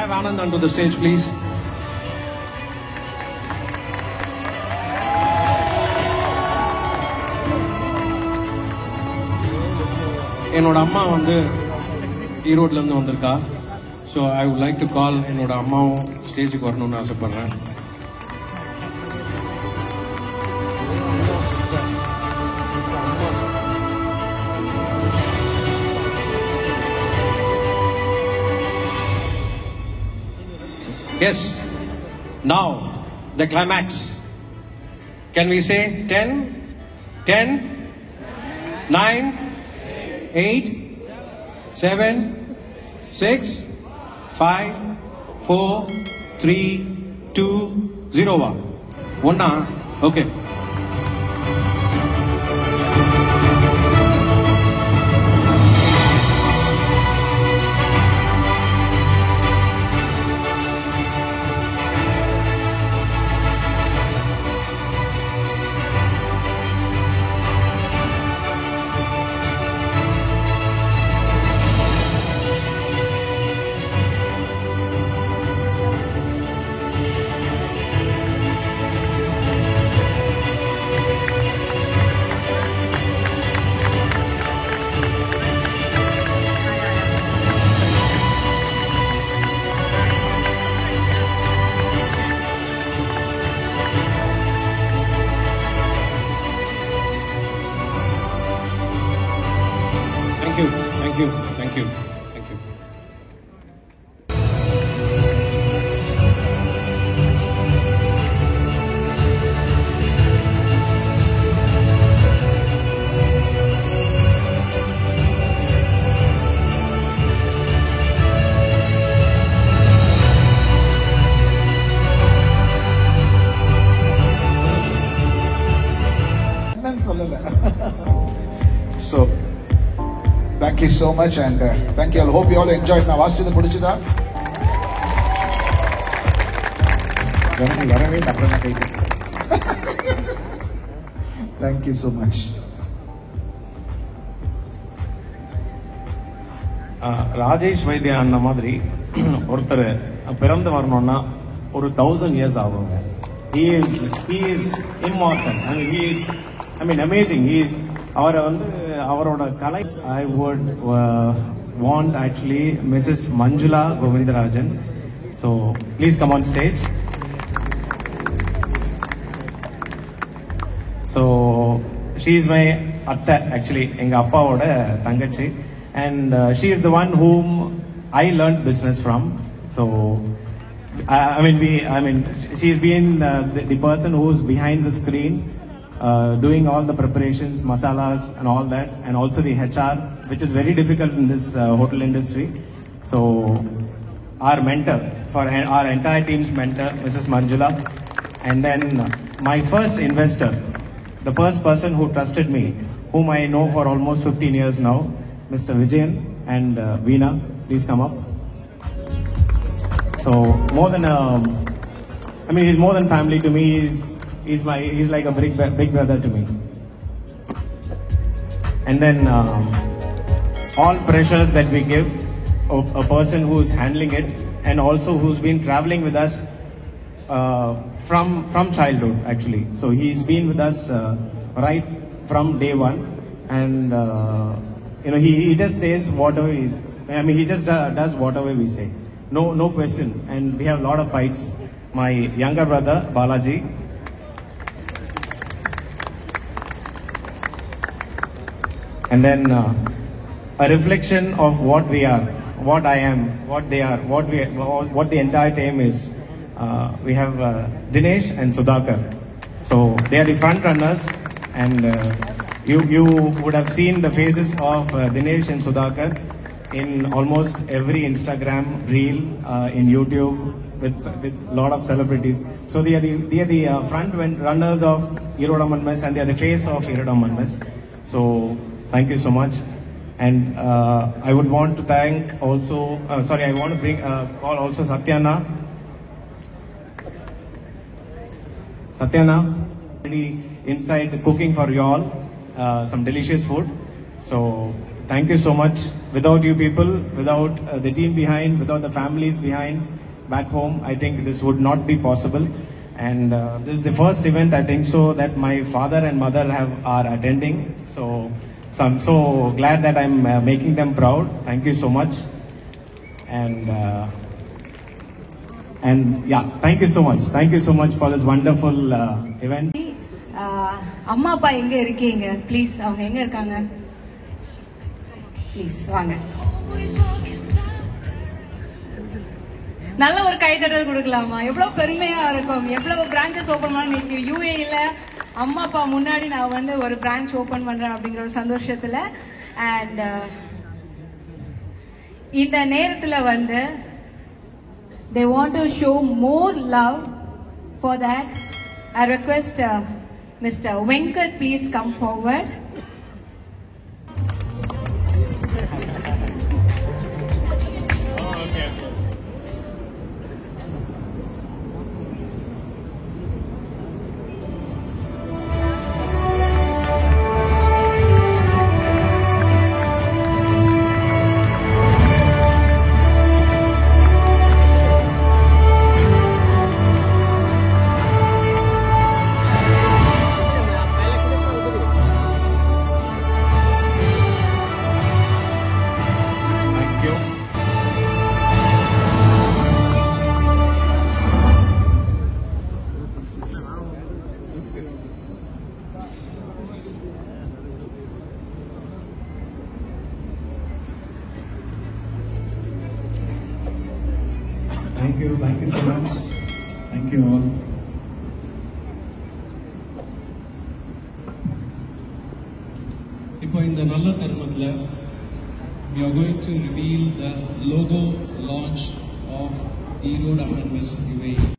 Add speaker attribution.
Speaker 1: have Anand onto the stage, please? என்னோட அம்மா வந்து ஈரோட்ல இருந்து வந்திருக்கா. So I would like to call என்னோட அம்மாவும் ஸ்டேஜுக்கு வரணும்னு ஆசைப்படுறேன். Yes, now the climax. Can we say 10, 10, 9, 8, 7, 6, 5, 4, 3, 2, 0, 1. Okay. Thank you. Thank you. Thank you.
Speaker 2: So, thank you so much and thank you all. Hope you all enjoyed. Now, asked the pudichida. Thank you so much.
Speaker 1: Rajesh Vaidya அந்த மாதிரி ஒருத்தர் பிறந்து வரணும்னா ஒரு 1000 years ஆகுங்க. He is immortal. I mean amazing. அவரை வந்து அவரோட கலை I would want actually Mrs. Manjula Govindarajan. So please come on stage. So she is my atta actually enga appaoda thangachi and she is the one whom I learned business from. So I mean she's been the person who's behind the screen doing all the preparations, masalas and all that, and also the HR, which is very difficult in this hotel industry. So our mentor, for our entire team's mentor, Mrs. Manjula, and then my first investor, the first person who trusted me, whom I know for almost 15 years now, Mr. Vijayan and Veena, please come up. So more than he's more than family to me. He's like a big brother to me. And then all pressures that we give, a person who's handling it and also who's been traveling with us from childhood actually. So he's been with us right from day one, and he just says whatever he just does whatever we say. No question. And we have a lot of fights. My younger brother Balaji, and then a reflection of what we are, what I am, what they are, what the entire team is. We have Dinesh and Sudhakar. So they are the front runners, and you would have seen the faces of Dinesh and Sudhakar in almost every Instagram reel, in YouTube, with a lot of celebrities. So they are the front runners of Irodamman Mess, and they are the face of Irodamman Mess. So thank you so much. And I would want to thank also, I want to call also Satyana, inside cooking for you all, some delicious food. So thank you so much. Without you people, without the team behind, without the families behind, back home, I think this would not be possible. And this is the first event, I think so, that my father and mother are attending. So I'm so glad that I'm making them proud. Thank you so much. And yeah, thank you so much. Thank you so much for this wonderful event.
Speaker 3: அம்மா அப்பா எங்க இருக்கீங்க? Please அவங்க எங்க இருக்காங்க? Please வாங்க. நல்ல ஒரு கைதட்டல் கொடுக்கலாமா? எவ்வளவு பெருமையா இருக்கும். எவ்வளவு பிரான்ச்சஸ் ஓபன் பண்ண UAE-ல அம்மா அப்பா முன்னாடி நான் வந்து ஒரு பிரான்ச் ஓபன் பண்றேன் அப்படிங்கிற ஒரு சந்தோஷத்துல. அண்ட் இந்த நேரத்துல வந்து they want to show more love. For that I request Mr. Venkat please come forward.
Speaker 4: Thank you so much. Thank you all. இப்போ இந்த நல்ல தருணத்துல we are going to reveal the logo launch of E-Road Apprentice UAE.